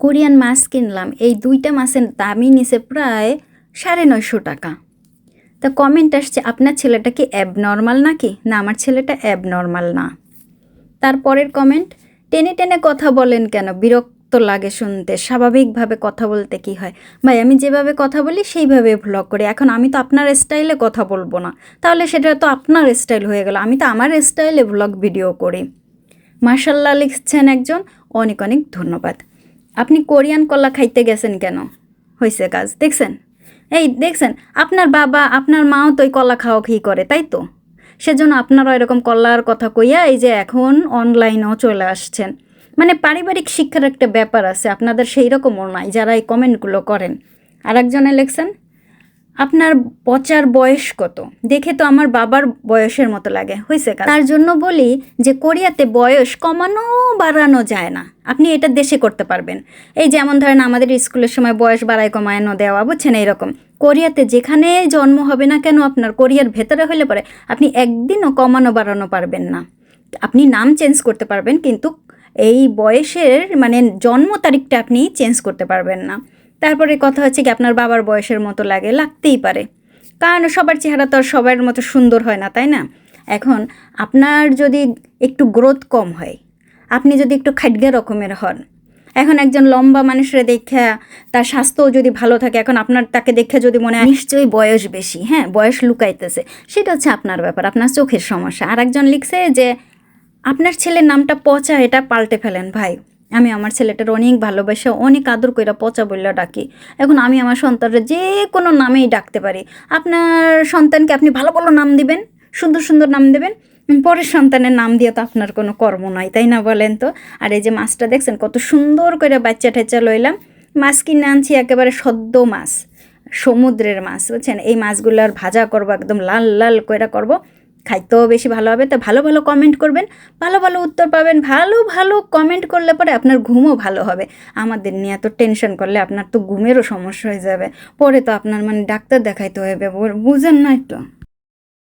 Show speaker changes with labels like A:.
A: Korean মাছ কিনলাম, এই 2টা মাছের দামই নিছে প্রায় 950 টাকা। তা কমেন্ট আসছে, আপনার ছেলেটা কি অ্যাবনর্মাল নাকি? না, আমার ছেলেটা অ্যাবনর্মাল না। তারপরের কমেন্ট, টেনে টেনে কথা বলেন কেন? বিরক্ত লাগে শুনতে, স্বাভাবিকভাবে কথা বলতে কি হয়? ভাই, আমি যেভাবে কথা বলি সেইভাবে ভ্লগ করি। এখন আমি তো আপনার স্টাইলে কথা বলবো না, তাহলে সেটা তো আপনার স্টাইল হয়ে গেল। আমি তো আমার স্টাইলে ভ্লগ ভিডিও করি। মাশাল্লাহ লিখছেন একজন, অনেক অনেক ধন্যবাদ। আপনি কোরিয়ান কলা খাইতে গেছেন কেন? হয়েছে কাজ, দেখছেন? এই দেখছেন, আপনার বাবা আপনার মাও তো ওই কলা খাওয়া খেয়ে করে, তাই তো? সেজন্য আপনারা এরকম কলার কথা কইয়া এই যে এখন অনলাইনেও চলে আসছেন। মানে পারিবারিক শিক্ষার একটা ব্যাপার আছে, আপনাদের সেই রকমও নাই যারা এই কমেন্টগুলো করেন। আর একজনে লিখছেন, আপনার পচার বয়স কত? দেখে তো আমার বাবার বয়সের মতো লাগে। হয়েছে কাজ। তার জন্য বলি যে কোরিয়াতে বয়স কমানো বাড়ানো যায় না, আপনি এটা দেশে করতে পারবেন। এই যেমন ধরেন আমাদের স্কুলের সময় বয়স বাড়ায় কমানো দেওয়া, বুঝছেন? এইরকম কোরিয়াতে যেখানে জন্ম হবে না কেন আপনার, কোরিয়ার ভেতরে হলে পরে আপনি একদিনও কমানো বাড়ানো পারবেন না। আপনি নাম চেঞ্জ করতে পারবেন, কিন্তু এই বয়সের মানে জন্ম তারিখটা আপনি চেঞ্জ করতে পারবেন না। তারপরে কথা হচ্ছে কি, আপনার বাবার বয়সের মতো লাগে, লাগতেই পারে, কারণ সবার চেহারা তো আর সবার মতো সুন্দর হয় না, তাই না? এখন আপনার যদি একটু গ্রোথ কম হয়, আপনি যদি একটু খাটগে রকমের হন, এখন একজন লম্বা মানুষের দেখা তার স্বাস্থ্যও যদি ভালো থাকে, এখন আপনার তাকে দেখে যদি মনে হয় নিশ্চয়ই বয়স বেশি, হ্যাঁ বয়স লুকাইতেছে, সেটা হচ্ছে আপনার ব্যাপার, আপনার চোখের সমস্যা। আর একজন লিখছে যে আপনার ছেলের নামটা পচা, এটা পাল্টে ফেলেন। ভাই, আমি আমার ছেলেটার অনেক ভালোবাসা অনেক আদর কইরা পচা বললে ডাকি। এখন আমি আমার সন্তানরা যে কোনো নামেই ডাকতে পারি। আপনার সন্তানকে আপনি ভালো ভালো নাম দিবেন, সুন্দর সুন্দর নাম দেবেন, পরের সন্তানের নাম দিয়ে তো আপনার কোনো কর্ম নয়, তাই না বলেন তো? আর এই যে মাছটা দেখছেন কত সুন্দর করে বাচ্চা ঠেচা লইলাম, মাছ কিনে আনছি একেবারে সদ্য মাছ, সমুদ্রের মাছ, বুঝছেন? এই মাছগুলোর ভাজা করবো, একদম লাল লাল করে করবো, খাইতেও বেশি ভালো হবে। তো ভালো ভালো কমেন্ট করবেন, ভালো ভালো উত্তর পাবেন। ভালো ভালো কমেন্ট করলে পরে আপনার ঘুমও ভালো হবে। আমাদের নিয়ে এত টেনশন করলে আপনার তো ঘুমেরও সমস্যা হয়ে যাবে, পরে তো আপনার মানে ডাক্তার দেখাইতে হবে, বুঝেন না একটু?